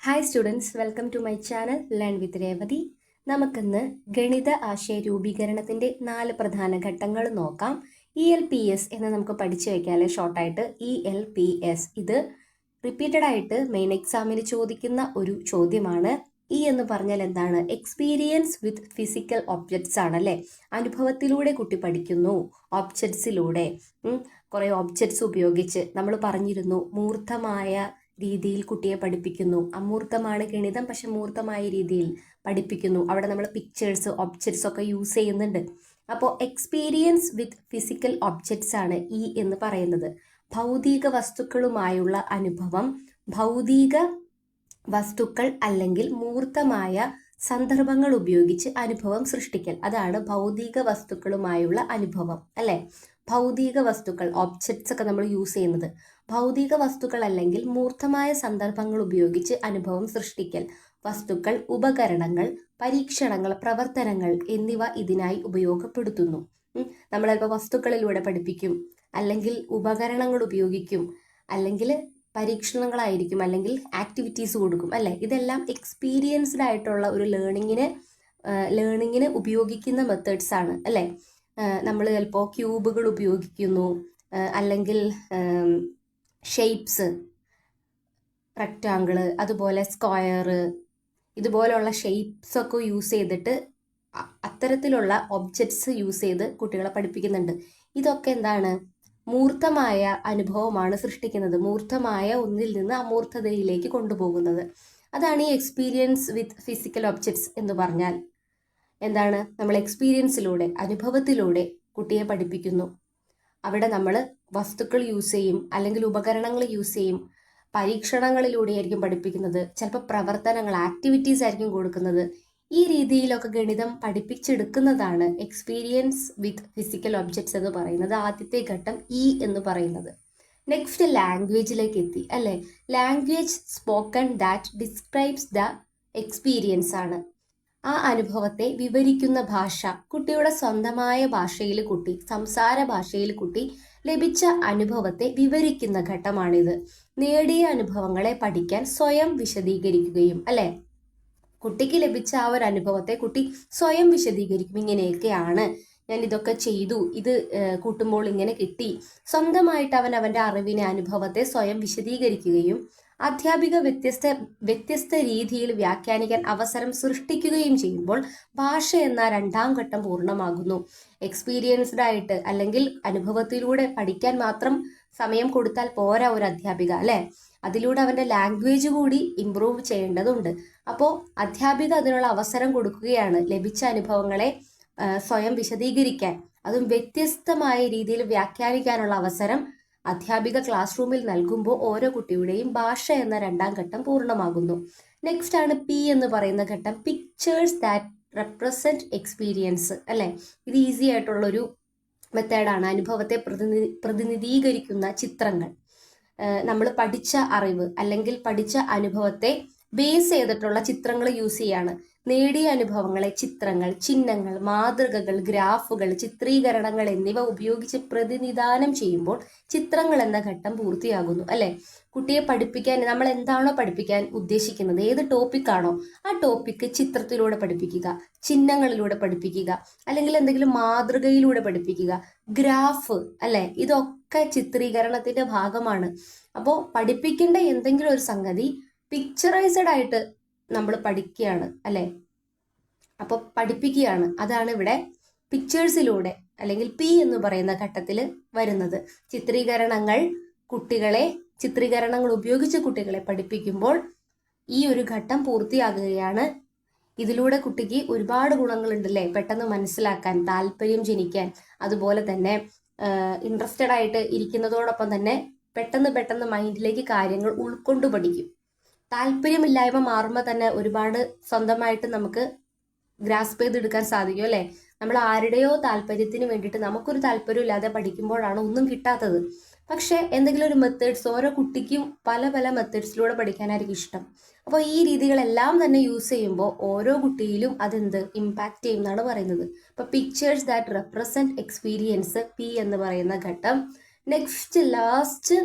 Hi students, welcome to my channel learn with Revathi. നമുക്കിന്ന് ഗണിത ആശയ രൂപീകരണത്തിൻ്റെ 4 പ്രധാന ഘട്ടങ്ങൾ നോക്കാം. ELPS എന്ന് നമുക്ക് പഠിച്ചു വയ്ക്കാമല്ലേ ഷോർട്ടായിട്ട്. ELPS ഇത് റിപ്പീറ്റഡ് ആയിട്ട് മെയിൻ എക്സാമിന് ചോദിക്കുന്ന ഒരു ചോദ്യമാണ്. എന്ന് പറഞ്ഞാൽ എന്താണ്? എക്സ്പീരിയൻസ് വിത്ത് ഫിസിക്കൽ ഒബ്ജക്ട്സ് ആണല്ലേ. അനുഭവത്തിലൂടെ കുട്ടി പഠിക്കുന്നു. ഒബ്ജക്ട്സിലൂടെ കുറേ ഒബ്ജക്ട്സ് ഉപയോഗിച്ച് നമ്മൾ പറഞ്ഞിരുന്നു മൂർത്തമായ രീതിയിൽ കുട്ടിയെ പഠിപ്പിക്കുന്നു. അമൂർത്തമാണ് ഗണിതം, പക്ഷെ മൂർത്തമായ രീതിയിൽ പഠിപ്പിക്കുന്നു. അവിടെ നമ്മൾ പിക്ചേഴ്സ്, ഒബ്ജക്ട്സ് ഒക്കെ യൂസ് ചെയ്യുന്നുണ്ട്. അപ്പോൾ എക്സ്പീരിയൻസ് വിത്ത് ഫിസിക്കൽ ഒബ്ജക്ട്സ് ആണ് എന്ന് പറയുന്നത്. ഭൗതിക വസ്തുക്കളുമായുള്ള അനുഭവം, ഭൗതിക വസ്തുക്കൾ അല്ലെങ്കിൽ മൂർത്തമായ സന്ദർഭങ്ങൾ ഉപയോഗിച്ച് അനുഭവം സൃഷ്ടിക്കൽ, അതാണ് ഭൗതിക വസ്തുക്കളുമായുള്ള അനുഭവം അല്ലേ. ഭൗതിക വസ്തുക്കൾ, ഒബ്ജക്ട്സ് ഒക്കെ നമ്മൾ യൂസ് ചെയ്യുന്നത്. ഭൗതിക വസ്തുക്കൾ അല്ലെങ്കിൽ മൂർത്തമായ സന്ദർഭങ്ങൾ ഉപയോഗിച്ച് അനുഭവം സൃഷ്ടിക്കൽ. വസ്തുക്കൾ, ഉപകരണങ്ങൾ, പരീക്ഷണങ്ങൾ, പ്രവർത്തനങ്ങൾ എന്നിവ ഇതിനായി ഉപയോഗപ്പെടുത്തുന്നു. നമ്മളിപ്പോൾ വസ്തുക്കളിലൂടെ പഠിപ്പിക്കും, അല്ലെങ്കിൽ ഉപകരണങ്ങൾ ഉപയോഗിക്കും, അല്ലെങ്കിൽ പരീക്ഷണങ്ങളായിരിക്കും, അല്ലെങ്കിൽ ആക്ടിവിറ്റീസ് കൊടുക്കും അല്ലേ. ഇതെല്ലാം എക്സ്പീരിയൻസ്ഡ് ആയിട്ടുള്ള ഒരു ലേണിങ്ങിന് ഉപയോഗിക്കുന്ന മെത്തേഡ്സ് ആണ് അല്ലേ. നമ്മൾ ചിലപ്പോൾ ക്യൂബുകൾ ഉപയോഗിക്കുന്നു, അല്ലെങ്കിൽ ഷേപ്സ്, റെക്റ്റാങ്കിള്, അതുപോലെ സ്ക്വയർ, ഇതുപോലെയുള്ള ഷേപ്സ് ഒക്കെ യൂസ് ചെയ്തിട്ട് അത്തരത്തിലുള്ള ഒബ്ജക്ട്സ് യൂസ് ചെയ്ത് കുട്ടികളെ പഠിപ്പിക്കുന്നുണ്ട്. ഇതൊക്കെ എന്താണ്? മൂർത്തമായ അനുഭവമാണ് സൃഷ്ടിക്കുന്നത്. മൂർത്തമായ ഒന്നിൽ നിന്ന് അമൂർത്തതയിലേക്ക് കൊണ്ടുപോകുന്നത്. അതാണ് ഈ എക്സ്പീരിയൻസ് വിത്ത് ഫിസിക്കൽ ഒബ്ജക്ട്സ് എന്ന് പറഞ്ഞാൽ. എന്താണ്? നമ്മൾ എക്സ്പീരിയൻസിലൂടെ, അനുഭവത്തിലൂടെ കുട്ടിയെ പഠിപ്പിക്കുന്നു. അവിടെ നമ്മൾ വസ്തുക്കൾ യൂസ് ചെയ്യും, അല്ലെങ്കിൽ ഉപകരണങ്ങൾ യൂസ് ചെയ്യും. പരീക്ഷണങ്ങളിലൂടെ ആയിരിക്കും പഠിപ്പിക്കുന്നത്. ചിലപ്പോൾ പ്രവർത്തനങ്ങൾ, ആക്ടിവിറ്റീസ് ആയിരിക്കും കൊടുക്കുന്നത്. ഈ രീതിയിലൊക്കെ ഗണിതം പഠിപ്പിച്ചെടുക്കുന്നതാണ് എക്സ്പീരിയൻസ് വിത്ത് ഫിസിക്കൽ ഒബ്ജക്ട്സ് എന്ന് പറയുന്നത്. ആദ്യത്തെ ഘട്ടം എന്ന് പറയുന്നത്. നെക്സ്റ്റ് ലാംഗ്വേജിലേക്ക് എത്തി അല്ലേ. Language spoken that describes the experience ആണ്. ആ അനുഭവത്തെ വിവരിക്കുന്ന ഭാഷ. കുട്ടിയുടെ സ്വന്തമായ ഭാഷയിൽ കുട്ടി, സംസാര ഭാഷയിൽ കുട്ടി ലഭിച്ച അനുഭവത്തെ വിവരിക്കുന്ന ഘട്ടമാണിത്. നേടിയ അനുഭവങ്ങളെ പഠിക്കാൻ സ്വയം വിശദീകരിക്കുകയും അല്ലെ. കുട്ടിക്ക് ലഭിച്ച ആ ഒരു അനുഭവത്തെ കുട്ടി സ്വയം വിശദീകരിക്കും. ഇങ്ങനെയൊക്കെയാണ്, ഞാൻ ഇതൊക്കെ ചെയ്തു, ഇത് കൂട്ടുമ്പോൾ ഇങ്ങനെ കിട്ടി. സ്വന്തമായിട്ട് അവൻ അവൻ്റെ അറിവിനെ, അനുഭവത്തെ സ്വയം വിശദീകരിക്കുകയും അധ്യാപിക വ്യത്യസ്ത രീതിയിൽ വ്യാഖ്യാനിക്കാൻ അവസരം സൃഷ്ടിക്കുകയും ചെയ്യുമ്പോൾ ഭാഷ എന്ന 2ാം ഘട്ടം പൂർണ്ണമാകുന്നു. എക്സ്പീരിയൻസ്ഡ് ആയിട്ട് അല്ലെങ്കിൽ അനുഭവത്തിലൂടെ പഠിക്കാൻ മാത്രം സമയം കൊടുത്താൽ പോരാ ഒരു അധ്യാപിക അല്ലെ. അതിലൂടെ അവൻ്റെ ലാംഗ്വേജ് കൂടി ഇംപ്രൂവ് ചെയ്യേണ്ടതുണ്ട്. അപ്പോൾ അധ്യാപിക അതിനുള്ള അവസരം കൊടുക്കുകയാണ്. ലഭിച്ച അനുഭവങ്ങളെ സ്വയം വിശദീകരിക്കാൻ, അതും വ്യത്യസ്തമായ രീതിയിൽ വ്യാഖ്യാനിക്കാനുള്ള അവസരം അധ്യാപിക ക്ലാസ് റൂമിൽ നൽകുമ്പോൾ ഓരോ കുട്ടിയുടെയും ഭാഷ എന്ന 2ാം ഘട്ടം പൂർണ്ണമാകുന്നു. നെക്സ്റ്റ് ആണ് എന്ന് പറയുന്ന ഘട്ടം. പിക്ചേഴ്സ് ദാറ്റ് റെപ്രസെന്റ് എക്സ്പീരിയൻസ് അല്ലെ. ഇത് ഈസി ആയിട്ടുള്ളൊരു മെത്തേഡാണ്. അനുഭവത്തെ പ്രതിനിധീകരിക്കുന്ന ചിത്രങ്ങൾ. നമ്മൾ പഠിച്ച അറിവ് അല്ലെങ്കിൽ പഠിച്ച അനുഭവത്തെ ബേസ് ചെയ്തിട്ടുള്ള ചിത്രങ്ങൾ യൂസ് ചെയ്യാണ്. നേടിയ അനുഭവങ്ങളെ ചിത്രങ്ങൾ, ചിഹ്നങ്ങൾ, മാതൃകകൾ, ഗ്രാഫുകൾ, ചിത്രീകരണങ്ങൾ എന്നിവ ഉപയോഗിച്ച് പ്രതിനിധാനം ചെയ്യുമ്പോൾ ചിത്രങ്ങൾ എന്ന ഘട്ടം പൂർത്തിയാകുന്നു അല്ലെ. കുട്ടിയെ പഠിപ്പിക്കാൻ നമ്മൾ എന്താണോ പഠിപ്പിക്കാൻ ഉദ്ദേശിക്കുന്നത്, ഏത് ടോപ്പിക്കാണോ ആ ടോപ്പിക്ക് ചിത്രത്തിലൂടെ പഠിപ്പിക്കുക, ചിഹ്നങ്ങളിലൂടെ പഠിപ്പിക്കുക, അല്ലെങ്കിൽ എന്തെങ്കിലും മാതൃകയിലൂടെ പഠിപ്പിക്കുക, ഗ്രാഫ് അല്ലെ. ഇതൊക്കെ ചിത്രീകരണത്തിന്റെ ഭാഗമാണ്. അപ്പോൾ പഠിപ്പിക്കേണ്ട എന്തെങ്കിലും ഒരു സംഗതി പിക്ചറൈസ്ഡ് ആയിട്ട് നമ്മൾ പഠിക്കുകയാണ് അല്ലെ. അപ്പോൾ പഠിപ്പിക്കുകയാണ്. അതാണ് ഇവിടെ പിക്ചേഴ്സിലൂടെ അല്ലെങ്കിൽ എന്ന് പറയുന്ന ഘട്ടത്തിൽ വരുന്നത്. ചിത്രീകരണങ്ങൾ ഉപയോഗിച്ച് കുട്ടികളെ പഠിപ്പിക്കുമ്പോൾ ഈ ഒരു ഘട്ടം പൂർത്തിയാകുകയാണ്. ഇതിലൂടെ കുട്ടിക്ക് ഒരുപാട് ഗുണങ്ങളുണ്ടല്ലേ. പെട്ടെന്ന് മനസ്സിലാക്കാൻ, താല്പര്യം ജനിക്കാൻ, അതുപോലെ തന്നെ ഇൻട്രസ്റ്റഡ് ആയിട്ട് ഇരിക്കുന്നതോടൊപ്പം തന്നെ പെട്ടെന്ന് മൈൻഡിലേക്ക് കാര്യങ്ങൾ ഉൾക്കൊണ്ടു പഠിക്കും. താല്പര്യമില്ലായ്മ മാറുമ്പോൾ തന്നെ ഒരുപാട് സ്വന്തമായിട്ട് നമുക്ക് ഗ്രാസ്പ് ചെയ്തെടുക്കാൻ സാധിക്കും അല്ലെ. നമ്മൾ ആരുടെയോ താല്പര്യത്തിന് വേണ്ടിയിട്ട് നമുക്കൊരു താല്പര്യം ഇല്ലാതെ പഠിക്കുമ്പോഴാണ് ഒന്നും കിട്ടാത്തത്. പക്ഷെ എന്തെങ്കിലും ഒരു മെത്തേഡ്സ്, ഓരോ കുട്ടിക്കും പല മെത്തേഡ്സിലൂടെ പഠിക്കാനായിരിക്കും ഇഷ്ടം. അപ്പോൾ ഈ രീതികളെല്ലാം തന്നെ യൂസ് ചെയ്യുമ്പോൾ ഓരോ കുട്ടിയിലും അതെന്ത് ഇമ്പാക്ട് ചെയ്യും എന്നാണ് പറയുന്നത്. അപ്പോൾ പിക്ചേഴ്സ് ദാറ്റ് റെപ്രസെന്റ് എക്സ്പീരിയൻസ് എന്ന് പറയുന്ന ഘട്ടം. നെക്സ്റ്റ് ലാസ്റ്റ്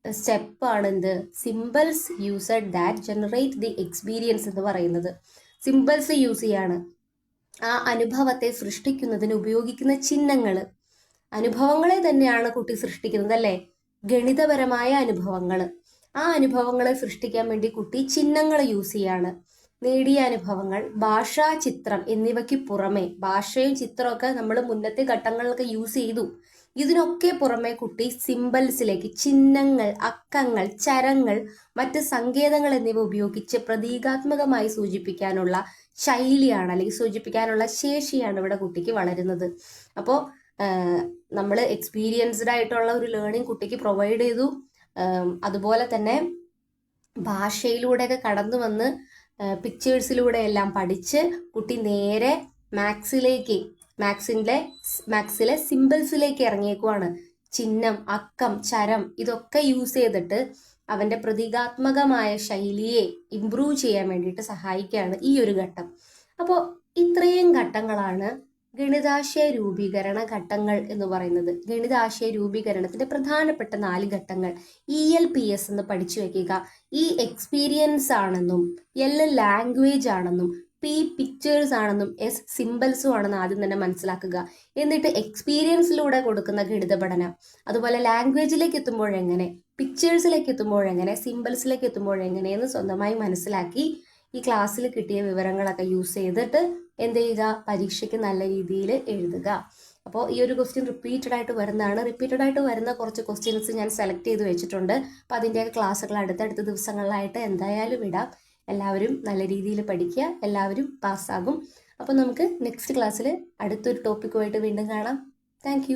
സ്റ്റെപ്പാണ് എന്ത് symbols used that generate the experience എന്ന് പറയുന്നത്. സിമ്പിൾസ് യൂസ് ചെയ്യാണ് ആ അനുഭവത്തെ സൃഷ്ടിക്കുന്നതിന് ഉപയോഗിക്കുന്ന ചിഹ്നങ്ങൾ. അനുഭവങ്ങളെ തന്നെയാണ് കുട്ടി സൃഷ്ടിക്കുന്നത് അല്ലേ? ഗണിതപരമായ അനുഭവങ്ങൾ. ആ അനുഭവങ്ങളെ സൃഷ്ടിക്കാൻ വേണ്ടി കുട്ടി ചിഹ്നങ്ങൾ യൂസ് ചെയ്യാണ്. നേടിയ അനുഭവങ്ങൾ, ഭാഷ, ചിത്രം എന്നിവയ്ക്ക് പുറമെ, ഭാഷയും ചിത്രമൊക്കെ നമ്മൾ മുന്നത്തെ ഘട്ടങ്ങളിലൊക്കെ യൂസ് ചെയ്തു. ഇതിനൊക്കെ പുറമെ കുട്ടി സിംബൽസിലേക്ക്, ചിഹ്നങ്ങൾ, അക്കങ്ങൾ, ചരങ്ങൾ, മറ്റ് സങ്കേതങ്ങൾ എന്നിവ ഉപയോഗിച്ച് പ്രതീകാത്മകമായി സൂചിപ്പിക്കാനുള്ള ശൈലിയാണ് അല്ലെങ്കിൽ സൂചിപ്പിക്കാനുള്ള ശേഷിയാണ് ഇവിടെ കുട്ടിക്ക് വളരുന്നത്. അപ്പോൾ നമ്മൾ എക്സ്പീരിയൻസ്ഡ് ആയിട്ടുള്ള ഒരു ലേണിംഗ് കുട്ടിക്ക് പ്രൊവൈഡ് ചെയ്തു. അതുപോലെ തന്നെ ഭാഷയിലൂടെയൊക്കെ കടന്നു വന്ന് പിക്ചേഴ്സിലൂടെ എല്ലാം പഠിച്ച് കുട്ടി നേരെ മാത്സിലെ സിമ്പിൾസിലേക്ക് ഇറങ്ങിയേക്കുവാണ്. ചിഹ്നം, അക്കം, ചരം ഇതൊക്കെ യൂസ് ചെയ്തിട്ട് അവന്റെ പ്രതീകാത്മകമായ ശൈലിയെ ഇംപ്രൂവ് ചെയ്യാൻ വേണ്ടിയിട്ട് സഹായിക്കുകയാണ് ഈ ഒരു ഘട്ടം. അപ്പോൾ ഇത്രയും ഘട്ടങ്ങളാണ് ഗണിതാശയ രൂപീകരണ ഘട്ടങ്ങൾ എന്ന് പറയുന്നത്. ഗണിതാശയ രൂപീകരണത്തിന്റെ പ്രധാനപ്പെട്ട 4 ഘട്ടങ്ങൾ. ELPS എന്ന് പഠിച്ചു വെക്കുക. E എക്സ്പീരിയൻസ് ആണെന്നും, L ലാംഗ്വേജ് ആണെന്നും, P പിക്ചേഴ്സ് ആണെന്നും, S സിംബൽസും ആണെന്ന് ആദ്യം തന്നെ മനസ്സിലാക്കുക. എന്നിട്ട് എക്സ്പീരിയൻസിലൂടെ കൊടുക്കുന്ന ഗണിത പഠനം, അതുപോലെ ലാംഗ്വേജിലേക്ക് എത്തുമ്പോഴെങ്ങനെ, പിക്ചേഴ്സിലേക്ക് എത്തുമ്പോഴെങ്ങനെ, സിംബൽസിലേക്ക് എത്തുമ്പോഴെങ്ങനെയെന്ന് സ്വന്തമായി മനസ്സിലാക്കി ഈ ക്ലാസ്സിൽ കിട്ടിയ വിവരങ്ങളൊക്കെ യൂസ് ചെയ്തിട്ട് എന്ത് ചെയ്യുക, പരീക്ഷയ്ക്ക് നല്ല രീതിയിൽ എഴുതുക. അപ്പോൾ ഈ ഒരു ക്വസ്റ്റ്യൻ റിപ്പീറ്റഡ് ആയിട്ട് വരുന്നതാണ്. റിപ്പീറ്റഡ് ആയിട്ട് വരുന്ന കുറച്ച് ക്വസ്റ്റ്യൻസ് ഞാൻ സെലക്ട് ചെയ്ത് വെച്ചിട്ടുണ്ട്. അപ്പോൾ അതിൻ്റെയൊക്കെ ക്ലാസ്സുകൾ അടുത്തടുത്ത ദിവസങ്ങളിലായിട്ട് എന്തായാലും ഇടാം. എല്ലാവരും നല്ല രീതിയിൽ പഠിക്കുക, എല്ലാവരും പാസ്സാകും. അപ്പോൾ നമുക്ക് നെക്സ്റ്റ് ക്ലാസ്സിൽ അടുത്തൊരു ടോപ്പിക്കുമായിട്ട് വീണ്ടും കാണാം. താങ്ക്